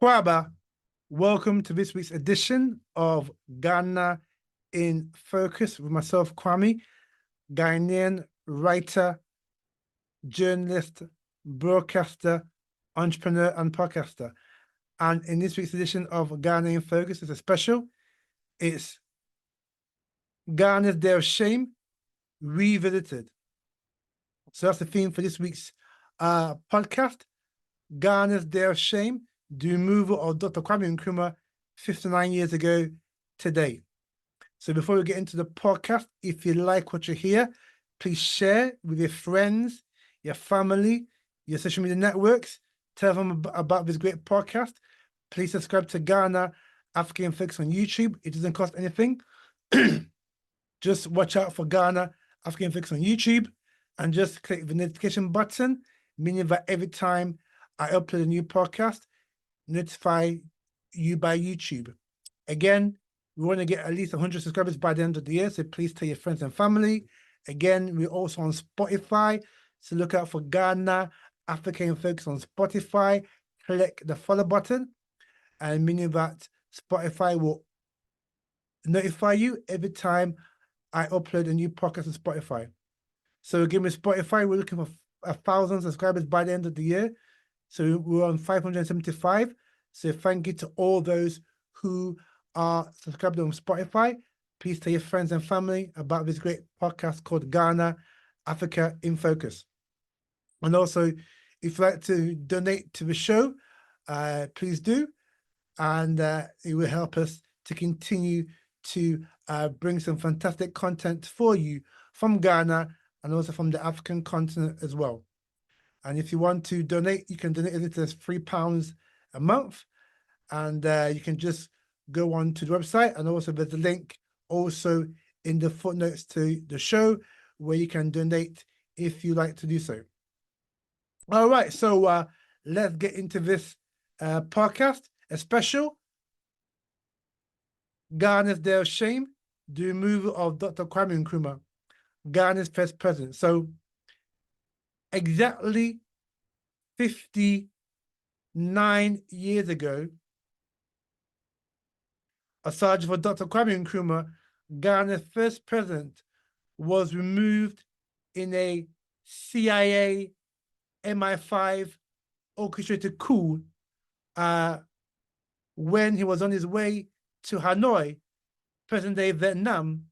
Kwame, welcome to this week's edition of Ghana in Focus with myself, Kwame, Ghanaian writer, journalist, broadcaster, entrepreneur, and podcaster. And in this week's edition of Ghana in Focus, it's a special. It's Ghana's Day of Shame Revisited. So that's the theme for this week's podcast, Ghana's Day of Shame, the removal of Dr. Kwame Nkrumah 59 years ago today. So before we get into the podcast, if you like what you hear, please share with your friends, your family, your social media networks. Tell them about this great podcast. Please subscribe to Ghana Africa in Focus on YouTube. It doesn't cost anything. Just watch out for Ghana Africa in Focus on YouTube and just click the notification button, meaning that every time I upload a new podcast, notify you by YouTube. Again, we want to get at least 100 subscribers by the end of the year, so please tell your friends and family. Again, we're also on Spotify, so look out for Ghana Africa in Focus on Spotify. Click the follow button, and meaning that Spotify will notify you every time I upload a new podcast on Spotify. So again, with Spotify, we're looking for 1,000 subscribers by the end of the year. So we're on 575. So thank you to all those who are subscribed on Spotify. Please tell your friends and family about this great podcast called Ghana Africa in Focus. And also, if you'd like to donate to the show, please do. And it will help us to continue to bring some fantastic content for you from Ghana and also from the African continent as well. And if you want to donate, you can donate as little as £3 a month. And you can just go on to the website. And also there's a link also in the footnotes to the show where you can donate if you like to do so. All right, so let's get into this podcast, a special Ghana's Day of Shame, the removal of Dr. Kwame Nkrumah, Ghana's first president. So exactly 59 years ago, aside for Dr. Kwame Nkrumah, Ghana's first president was removed in a CIA MI5 orchestrated coup when he was on his way to Hanoi, present-day Vietnam,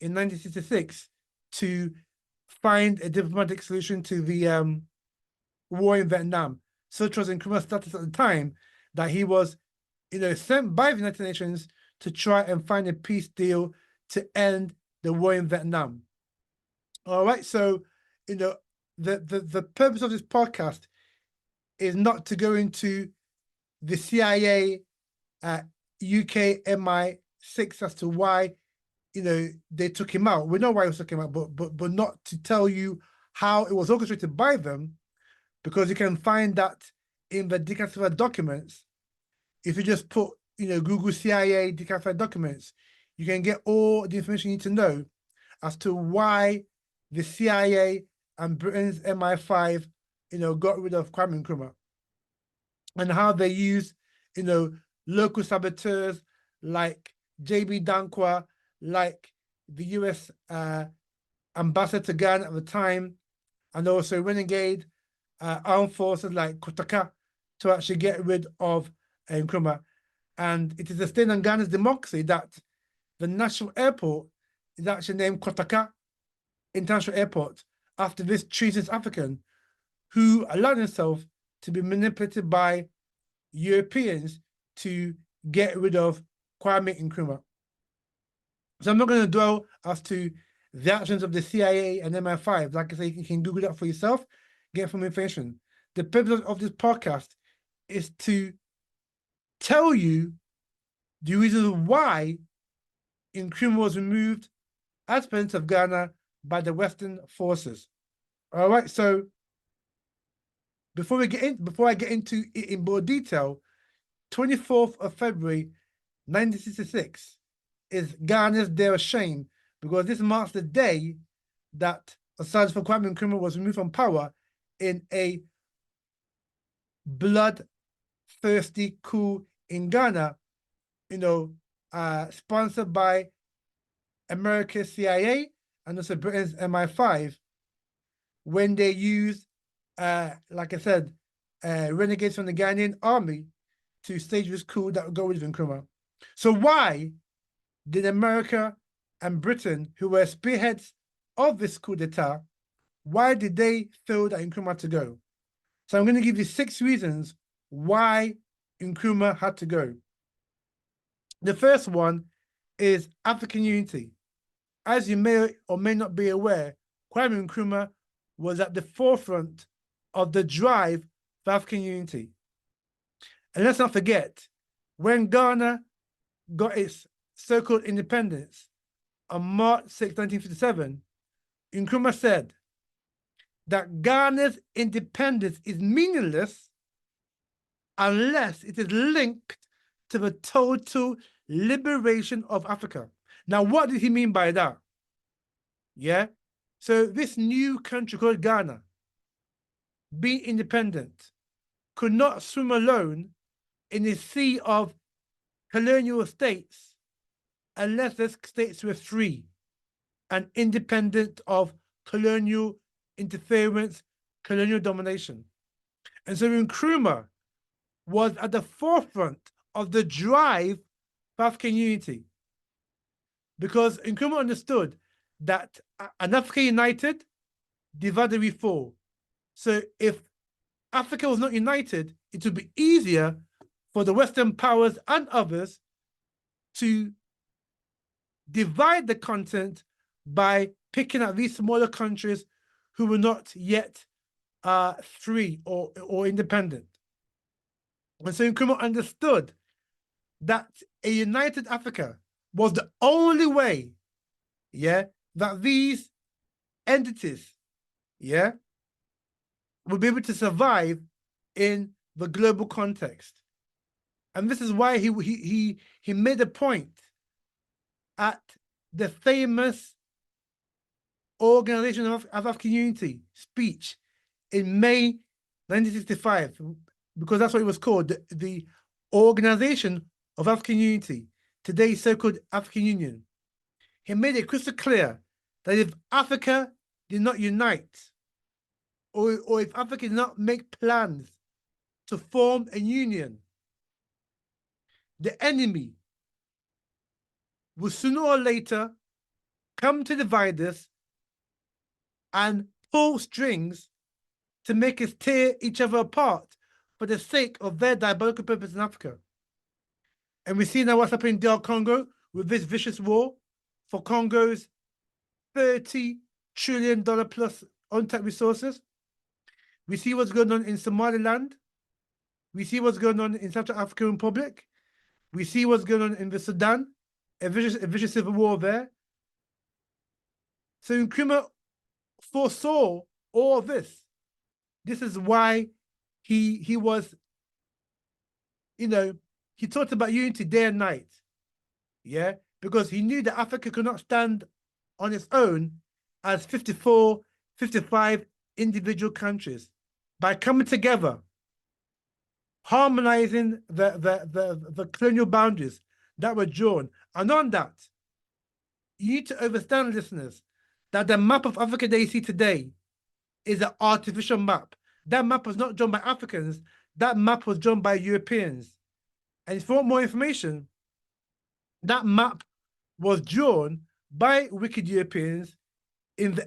in 1966 to find a diplomatic solution to the war in Vietnam. Such was Nkrumah's status at the time that he was, sent by the United Nations to try and find a peace deal to end the war in Vietnam. All right, so the purpose of this podcast is not to go into the CIA, UK MI6 as to why they took him out. We know why he was taken out, but not to tell you how it was orchestrated by them, because you can find that in the declassified documents. If you just put, Google CIA declassified documents, you can get all the information you need to know as to why the CIA and Britain's MI5, got rid of Kwame Nkrumah, and how they used, local saboteurs like J.B. Dankwa, like the US ambassador to Ghana at the time, and also renegade armed forces like Kotaka to actually get rid of Nkrumah. And it is a stain on Ghana's democracy that the national airport is actually named Kotaka International Airport after this treasonous African who allowed himself to be manipulated by Europeans to get rid of Kwame Nkrumah. So I'm not going to dwell as to the actions of the CIA and MI5. Like I say, you can Google that for yourself, get some information. The purpose of this podcast is to tell you the reasons why Nkrumah was removed as president of Ghana by the Western forces. All right, so before I get into it in more detail, 24th of February, 1966 is Ghana's Day of Shame, because this marks the day that Assange for Kwame Nkrumah was removed from power in a blood bloodthirsty coup in Ghana, sponsored by America's CIA and also Britain's MI5, when they used, like I said, renegades from the Ghanaian army to stage this coup that would go with Nkrumah. So why did America and Britain, who were spearheads of this coup d'etat, why did they feel that Nkrumah had to go? So I'm going to give you 6 reasons why Nkrumah had to go. The first one is African unity. As you may or may not be aware, Kwame Nkrumah was at the forefront of the drive for African unity. And let's not forget, when Ghana got its so-called independence on March 6, 1957, Nkrumah said that Ghana's independence is meaningless unless it is linked to the total liberation of Africa. Now, what did he mean by that? Yeah. So this new country called Ghana, being independent, could not swim alone in a sea of colonial states unless those states were free and independent of colonial interference, colonial domination. And so Nkrumah was at the forefront of the drive for African unity, because Nkrumah understood that an Africa united, divided we fall. So if Africa was not united, it would be easier for the Western powers and others to divide the continent by picking out these smaller countries who were not yet free or independent. And so Nkrumah understood that a united Africa was the only way, that these entities, would be able to survive in the global context. And this is why he made a point at the famous Organization of African Unity speech in May 1965, because that's what it was called, the Organization of African Unity, today so-called African Union. He made it crystal clear that if Africa did not unite, or if Africa did not make plans to form a union, the enemy will sooner or later come to divide us and pull strings to make us tear each other apart for the sake of their diabolical purpose in Africa. And we see now what's happening in DR Congo with this vicious war for Congo's $30 trillion plus untapped resources. We see what's going on in Somaliland. We see what's going on in South African Republic. We see what's going on in the Sudan, a vicious civil war there. So Nkrumah foresaw all of this. This is why he was, he talked about unity day and night. Because he knew that Africa could not stand on its own as 54, 55 individual countries. By coming together, harmonizing the colonial boundaries that were drawn. And on that, you need to understand, listeners, that the map of Africa that you see today is an artificial map. That map was not drawn by Africans. That map was drawn by Europeans. And if you want more information, that map was drawn by wicked Europeans in the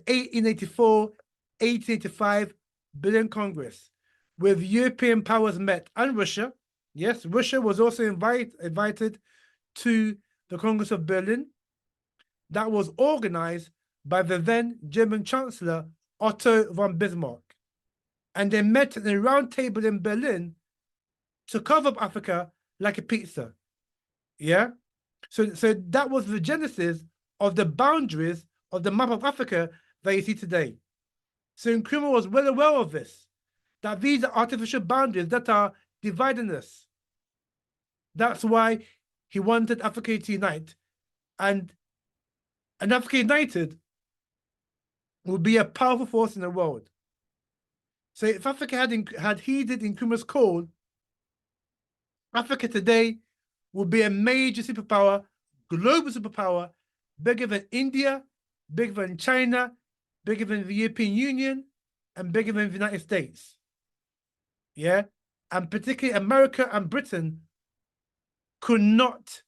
1884-1885 Berlin Congress, with European powers met, and Russia. Yes, Russia was also invited to the Congress of Berlin that was organized by the then German Chancellor Otto von Bismarck. And they met at a round table in Berlin to carve up Africa like a pizza. So that was the genesis of the boundaries of the map of Africa that you see today. So Nkrumah was well aware of this, that these are artificial boundaries that are dividing us. That's why he wanted Africa to unite. And Africa united would be a powerful force in the world. So if Africa had heeded Nkrumah's call Africa today will be a major superpower, global superpower, bigger than India, bigger than China, bigger than the European Union, and bigger than the United States. Yeah. And particularly America and Britain could not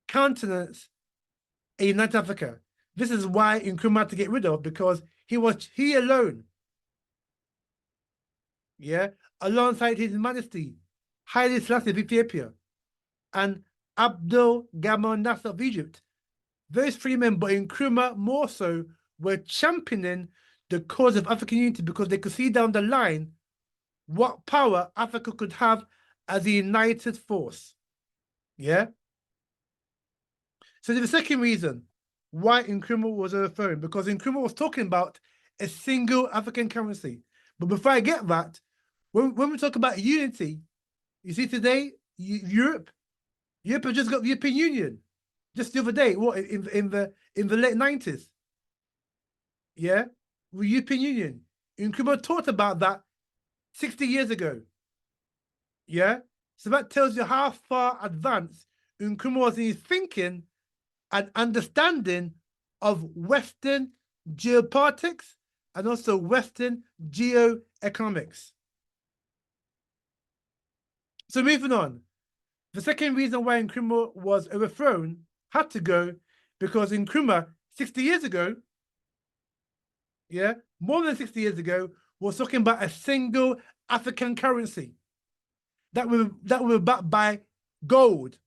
countenance a united Africa. This is why Nkrumah had to get rid of, because he alone, yeah, alongside His Majesty Haile Selassie of Ethiopia and Abdul Gamal Nasser of Egypt, those three men, but Nkrumah more so, were championing the cause of African unity because they could see down the line what power Africa could have as a united force. Yeah. So the second reason why Nkrumah was overthrown, because Nkrumah was talking about a single African currency. But before I get that, when we talk about unity, you see today, Europe has just got the European Union. Just the other day, what, in the late 90s? Yeah, the European Union. Nkrumah talked about that 60 years ago. Yeah, so that tells you how far advanced Nkrumah was in his thinking and understanding of Western geopolitics and also Western geoeconomics. So moving on, the second reason why Nkrumah was overthrown had to go because Nkrumah 60 years ago, yeah, more than 60 years ago, was talking about a single African currency that were backed by gold.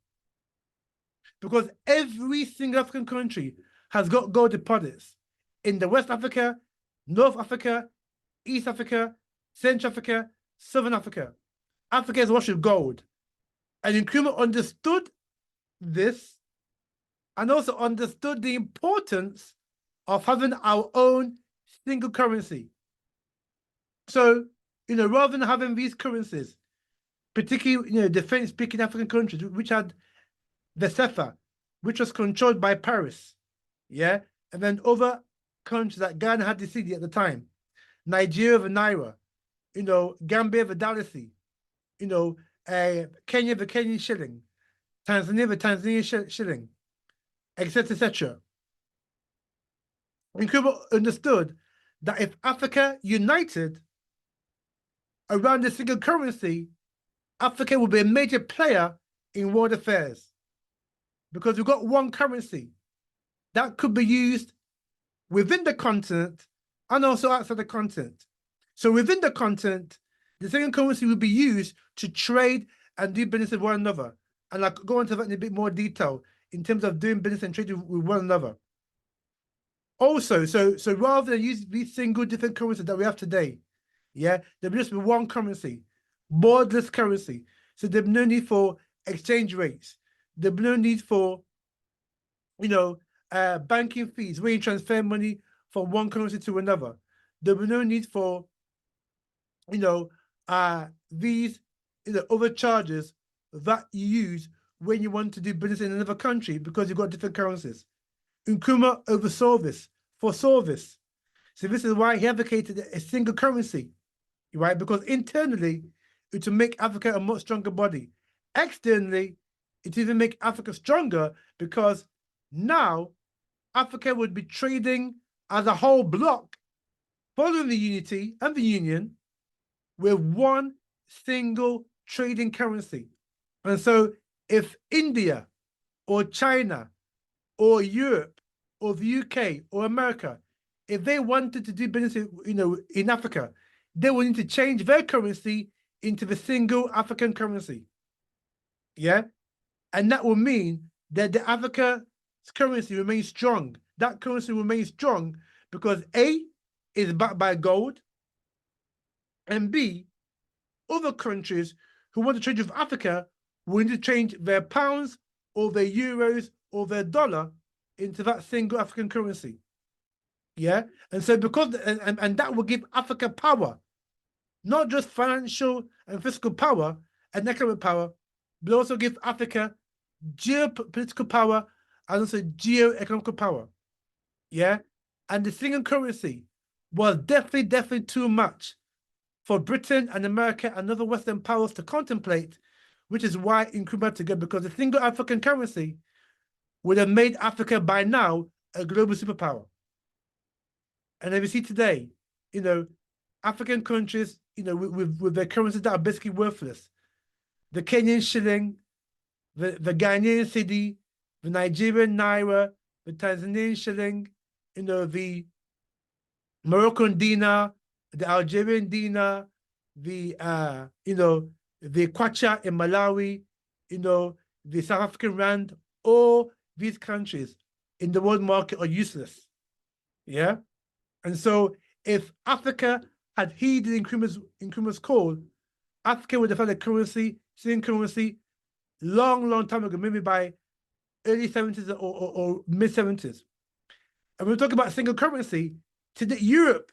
Because every single African country has got gold deposits in the West Africa, North Africa, East Africa, Central Africa, Southern Africa. Africa is washed with gold. And Nkrumah understood this and also understood the importance of having our own single currency. So, rather than having these currencies, particularly, the French-speaking African countries, which had the CFA, which was controlled by Paris, yeah, and then other countries like Ghana had the cedi at the time, Nigeria the naira, Gambia the dalasi, Kenya the Kenyan shilling, Tanzania the Tanzanian shilling, etc., etc. Nkrumah understood that if Africa united around a single currency, Africa will be a major player in world affairs because we've got one currency that could be used within the continent and also outside the continent. So within the continent, the second currency will be used to trade and do business with one another. And I'll go into that in a bit more detail in terms of doing business and trading with one another. Also, so rather than use these single different currencies that we have today, yeah, there will just be one currency, borderless currency. So there's no need for exchange rates. There's no need for, banking fees where you transfer money from one currency to another. There will be no need for, these, other charges that you use when you want to do business in another country because you've got different currencies. Nkrumah foresaw this. So this is why he advocated a single currency, right? Because internally, it will make Africa a much stronger body. Externally, it will even make Africa stronger because now Africa would be trading as a whole block, following the unity and the union, with one single trading currency. And so if India or China or Europe or the UK or America, if they wanted to do business, in Africa, they will need to change their currency into the single African currency. Yeah. And that will mean that the Africa's currency remains strong. That currency remains strong because A, is backed by gold, and B, other countries who want to trade with Africa will need to change their pounds or their euros or their dollar into that single African currency. Yeah. And so because, and that will give Africa power, not just financial and fiscal power and economic power, but also give Africa geopolitical power and also geoeconomical power. Yeah. And the single currency was definitely too much for Britain and America and other Western powers to contemplate which is why Nkrumah had to go, because a single African currency would have made Africa by now a global superpower. And as we see today, African countries, with their currencies that are basically worthless. The Kenyan shilling, the Ghanaian cedi, the Nigerian naira, the Tanzanian shilling, the Moroccan dinar, the Algerian dinar, the kwacha in Malawi, the South African rand. All these countries in the world market are useless. Yeah. And so if Africa had heeded Nkrumah's call, Africa would have had a currency, same currency, long time ago, maybe by early 70s or mid 70s. And we're talking about single currency. Today, Europe,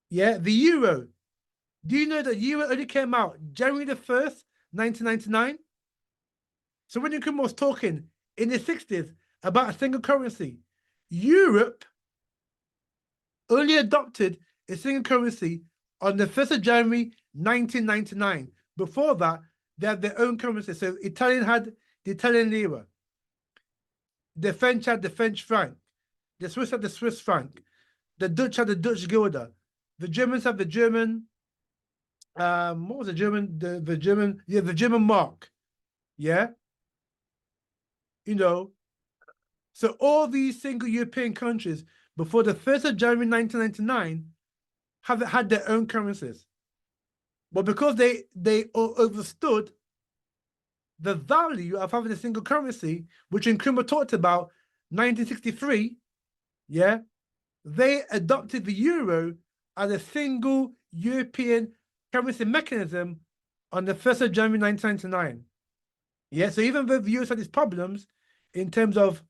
the euro. Do you know that euro only came out January the 1st, 1999? So when Nkrumah was talking in the 60s about a single currency, Europe only adopted a single currency on the 1st of January, 1999. Before that, they had their own currency. So Italian had the Italian lira. The French had the French franc. The Swiss had the Swiss franc. The Dutch had the Dutch guilder. The Germans had the German, what was the German? The German mark. Yeah. So all these single European countries before the 1st of January 1999 have had their own currencies. But because they understood the value of having a single currency, which Nkrumah talked about 1963, they adopted the euro as a single European currency mechanism on the 1st of January 1999. So even though the euro had its problems in terms of,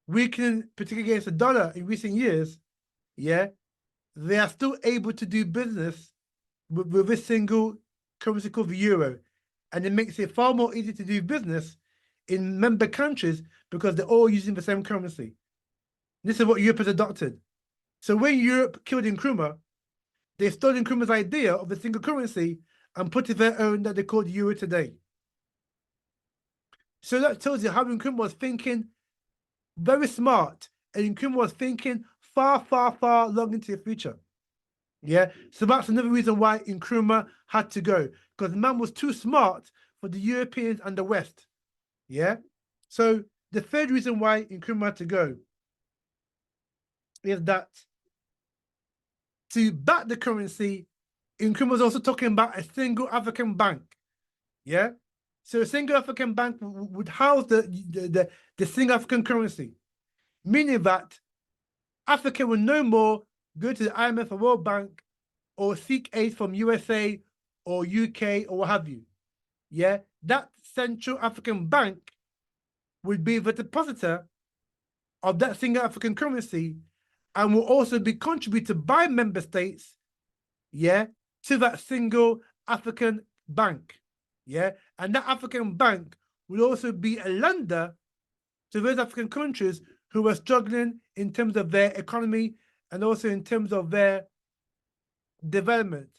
weakening, particularly against the dollar in recent years, they are still able to do business with this single currency called the euro. And it makes it far more easy to do business in member countries because they're all using the same currency. This is what Europe has adopted. So when Europe killed Nkrumah, they stole Nkrumah's idea of the single currency and put it their own that they call the euro today. So that tells you how Nkrumah was thinking very smart, and Nkrumah was thinking far long into the future. So that's another reason why Nkrumah had to go, because the man was too smart for the Europeans and the West. So the third reason why Nkrumah had to go is that to back the currency, Nkrumah was also talking about a single African bank. So a single African bank would house the single African currency, meaning that Africa will no more go to the IMF or World Bank or seek aid from USA or UK or what have you. That Central African Bank would be the depositor of that single African currency and will also be contributed by member states, to that single African bank. And that African bank will also be a lender to those African countries who are struggling in terms of their economy and also in terms of their development,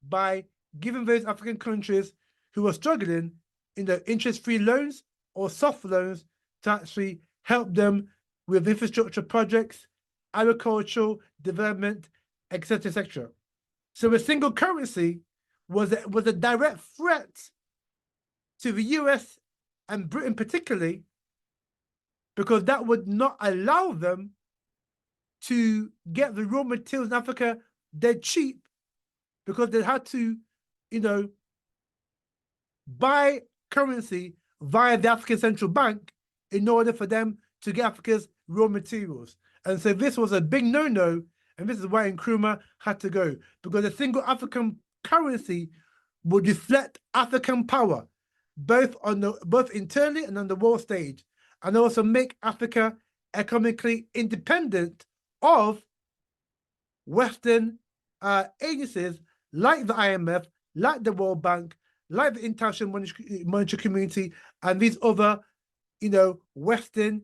by giving those African countries who are struggling interest-free loans or soft loans to actually help them with infrastructure projects, agricultural development, etc., etc. So a single currency was a direct threat to the US and Britain particularly, because that would not allow them to get the raw materials in Africa dead cheap, because they had to, buy currency via the African Central Bank in order for them to get Africa's raw materials. And so this was a big no-no, and this is why Nkrumah had to go, because a single African currency would reflect African power, both internally and on the world stage, and also make Africa economically independent of Western agencies like the IMF, like the World Bank, like the International Monetary Community, and these other, Western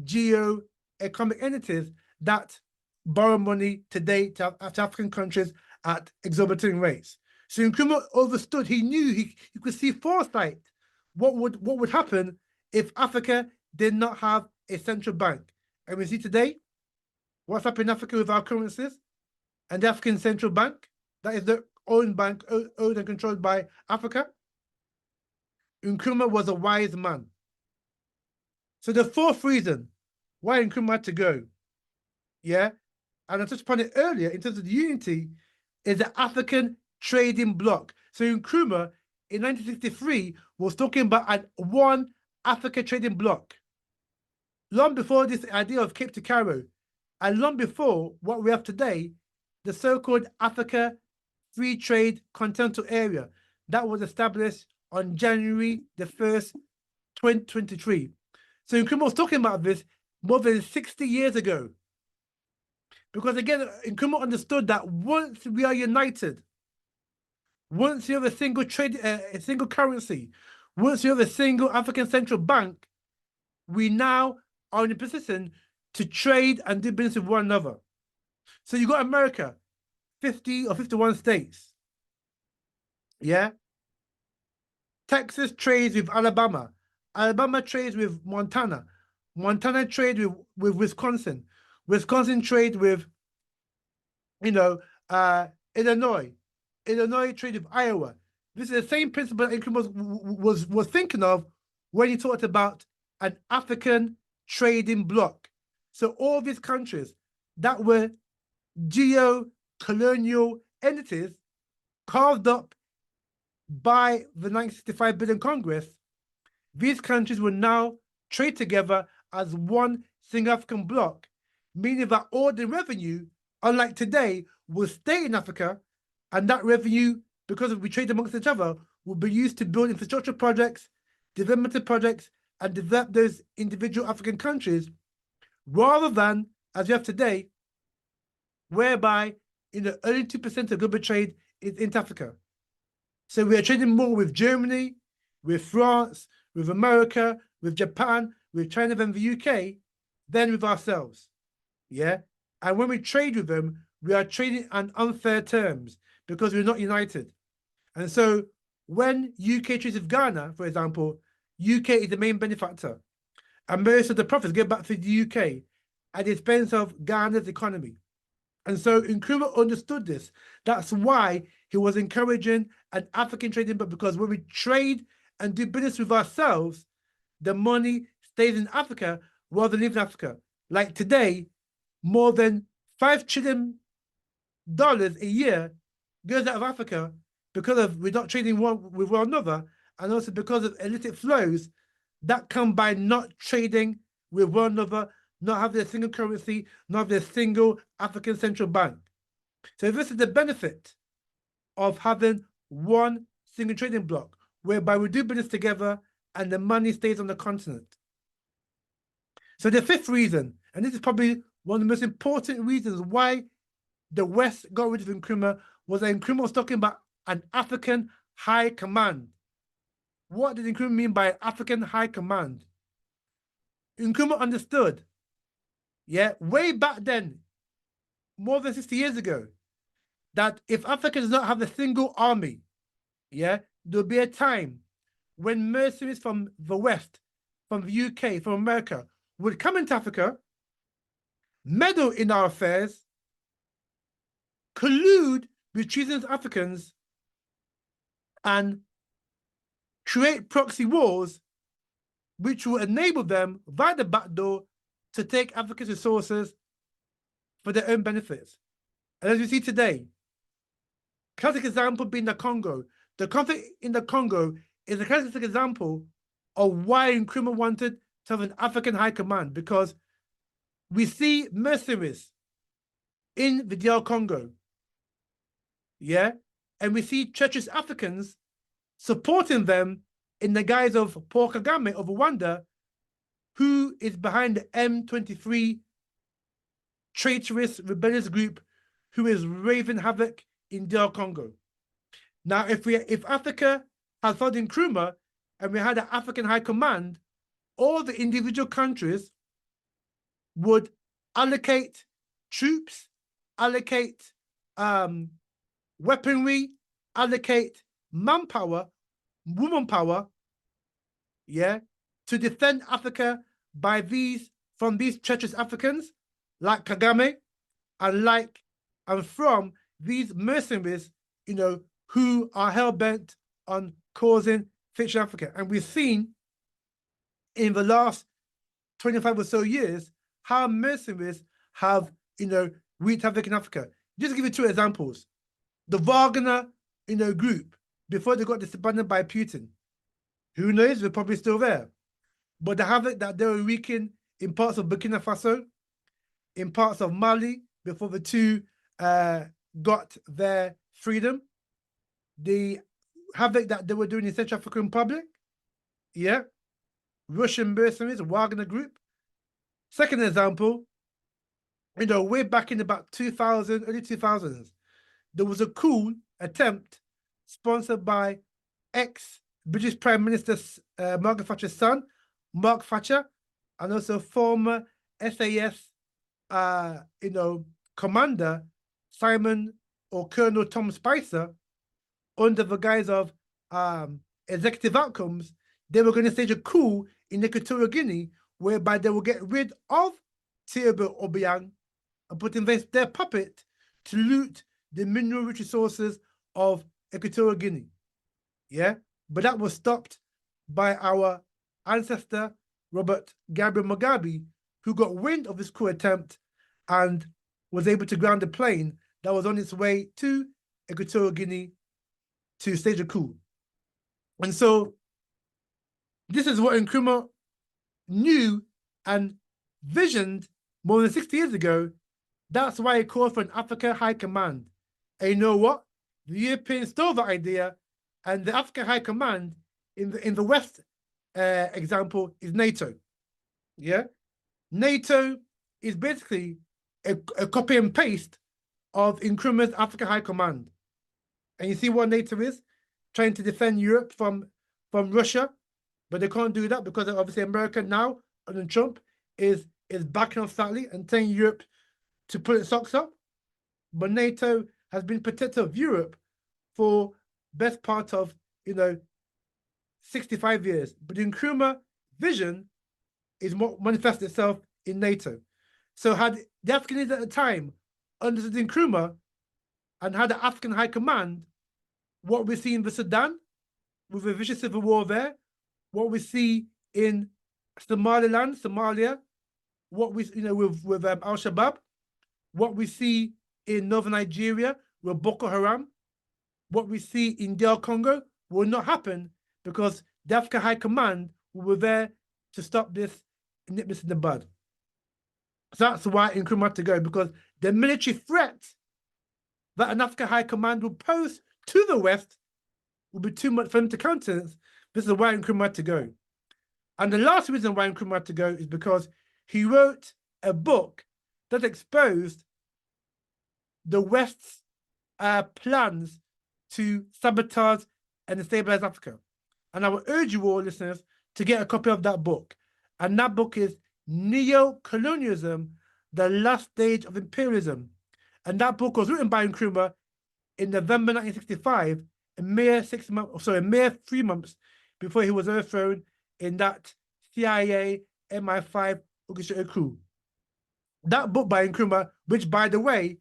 geo-economic entities that borrow money today to African countries at exorbitant rates. So Nkrumah understood, he knew, he could see foresight what would happen if Africa did not have a central bank. And we see today what's happening in Africa with our currencies and the African Central Bank, that is the owned bank, owned and controlled by Africa. Nkrumah was a wise man. So the fourth reason why Nkrumah had to go, yeah, and I touched upon it earlier in terms of the unity, is the African trading bloc. So Nkrumah in 1963 was talking about one Africa trading bloc. Long before this idea of Cape to Cairo, and long before what we have today, the so-called Africa Free Trade Continental Area that was established on January the 1st, 2023. So Nkrumah was talking about this more than 60 years ago. Because again, Nkrumah understood that once we are united, once you have a single trade, a single currency, once you have a single African central bank, we now are in a position to trade and do business with one another. So you got America, 50 or 51 states. Yeah. Texas trades with Alabama. Alabama trades with Montana. Montana trades with Wisconsin. Wisconsin trades with, Illinois. Illinois trades with Iowa. This is the same principle that Nkrumah was thinking of when he talked about an African trading bloc. So all these countries that were geo-colonial entities carved up by the 1965 Berlin Congress, these countries will now trade together as one single African bloc, meaning that all the revenue, unlike today, will stay in Africa, and that revenue, because we trade amongst each other, will be used to build infrastructure projects, development projects, and develop those individual African countries, rather than, as we have today, whereby only 2% of global trade is into Africa. So we are trading more with Germany, with France, with America, with Japan, with China and the UK than with ourselves. Yeah. And when we trade with them, we are trading on unfair terms because we're not united. And so when UK trades with Ghana, for example, UK is the main benefactor. And most of the profits go back to the UK at the expense of Ghana's economy. And so Nkrumah understood this. That's why he was encouraging an African trading bloc, because when we trade and do business with ourselves, the money stays in Africa rather than leaving Africa. Like today, more than $5 trillion a year goes out of Africa because of we're not trading with one another, and also because of illicit flows that come by not trading with one another, not having a single currency, not having a single African central bank. So this is the benefit of having one single trading bloc, whereby we do business together and the money stays on the continent. So the fifth reason, and this is probably one of the most important reasons why the West got rid of Nkrumah, was that Nkrumah was talking about an African high command. What did Nkrumah mean by African high command? Nkrumah understood, way back then, more than 60 years ago, that if Africa does not have a single army, there'll be a time when mercenaries from the West, from the UK, from America, would come into Africa, meddle in our affairs, collude with treasonous Africans, and create proxy wars, which will enable them, via the back door, to take Africa's resources for their own benefits. And as we see today, classic example being the Congo. The conflict in the Congo is a classic example of why Nkrumah wanted to have an African high command, because we see mercenaries in the DR Congo, and we see treacherous Africans supporting them in the guise of Paul Kagame of Rwanda, who is behind the M23 traitorous rebellious group who is raving havoc in DR Congo. Now, if Africa had followed Nkrumah and we had an African high command, all the individual countries would allocate troops, allocate weaponry, allocate manpower, woman power, yeah, to defend Africa from these treacherous Africans like Kagame and from these mercenaries, who are hell-bent on causing fiction Africa. And we've seen in the last 25 or so years how mercenaries have, wreaked havoc in Africa. Just to give you two examples. The Wagner, group, before they got disbanded by Putin, who knows, they're probably still there. But the havoc that they were wreaking in parts of Burkina Faso, in parts of Mali, before the two got their freedom, the havoc that they were doing in Central African Republic, yeah, Russian mercenaries, Wagner Group. Second example, way back in about 2000, early 2000s, there was a coup attempt sponsored by ex-British Prime Minister Margaret Thatcher's son, Mark Thatcher, and also former SAS, commander Simon or Colonel Tom Spicer, under the guise of executive outcomes. They were going to stage a coup in Equatorial Guinea, whereby they will get rid of Theobald Obiang and put in place their puppet to loot the mineral-rich resources of Equatorial Guinea. Yeah, but that was stopped by our ancestor, Robert Gabriel Mugabe, who got wind of this coup attempt and was able to ground a plane that was on its way to Equatorial Guinea to stage a coup. And so this is what Nkrumah knew and visioned more than 60 years ago. That's why he called for an Africa High Command. And you know what? The Europeans stole that idea, and the African High Command in the West example is NATO. Yeah, NATO is basically a copy and paste of Nkrumah's Africa High Command. And you see what NATO is? Trying to defend Europe from Russia, but they can't do that because obviously America now, under Trump, is backing off slightly and telling Europe to put its socks up. But NATO has been protector of Europe for best part of 65 years. But the Nkrumah vision is what manifests itself in NATO. So had the Afghans at the time understood Nkrumah and had the African High Command, what we see in the Sudan with a vicious civil war there, what we see in Somaliland, Somalia, what we with Al Shabaab, what we see in northern Nigeria with Boko Haram, what we see in DR Congo will not happen because the African High Command were there to stop this, nip this in the bud. So that's why Nkrumah had to go, because the military threat that an African High Command will pose to the West will be too much for him to countenance. This is why Nkrumah had to go. And the last reason why Nkrumah had to go is because he wrote a book that exposed the West's plans to sabotage and destabilize Africa. And I will urge you all, listeners, to get a copy of that book. And that book is Neo-Colonialism, The Last Stage of Imperialism. And that book was written by Nkrumah in November 1965, a mere 3 months before he was overthrown in that CIA MI5 orchestrated coup. That book by Nkrumah, which, by the way,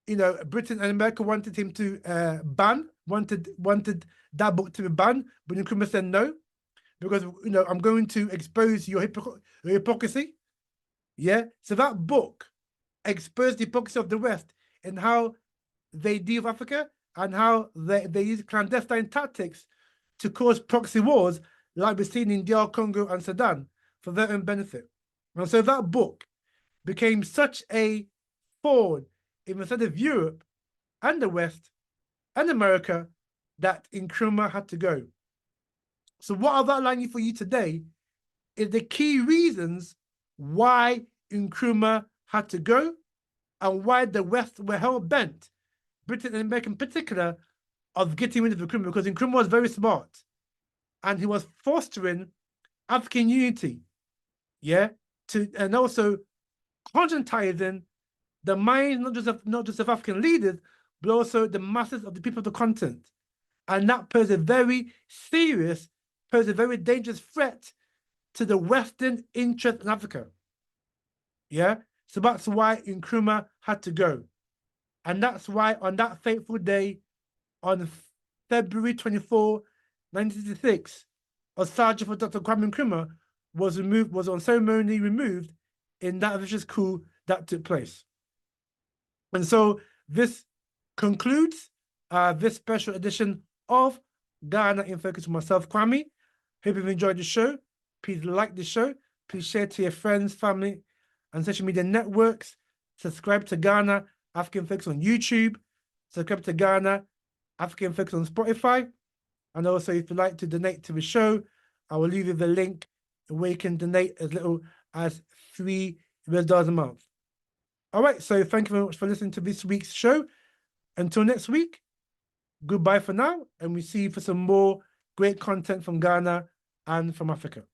Britain and America wanted him to wanted that book to be banned, but Nkrumah said no, because I'm going to expose your hypocrisy. Yeah, so that book exposed the hypocrisy of the West and how they deal with Africa and how they use clandestine tactics to cause proxy wars, like we've seen in DR Congo and Sudan, for their own benefit. And so that book became such a thorn in the side of Europe and the West and America that Nkrumah had to go. So what I've outlined for you today is the key reasons why Nkrumah had to go and why the West were hell-bent, Britain and America in particular, of getting rid of Nkrumah, because Nkrumah was very smart and he was fostering African unity, yeah, and also conscientizing the minds not just of African leaders, but also the masses of the people of the continent. And that poses a very serious, poses a very dangerous threat to the Western interest in Africa. Yeah? So that's why Nkrumah had to go. And that's why on that fateful day, on February 24, 1966, a sergeant for Dr. Kwame Nkrumah was on ceremony removed in that vicious coup that took place. And so this concludes this special edition of Ghana in Focus with myself, Kwame. Hope you've enjoyed the show. Please like the show. Please share to your friends, family, and social media networks. Subscribe to Ghana African Focus on YouTube. Subscribe to Ghana African Focus on Spotify. And also, if you'd like to donate to the show, I will leave you the link where you can donate as little as $3 a month. All right, so thank you very much for listening to this week's show. Until next week, goodbye for now, and we see you for some more great content from Ghana and from Africa.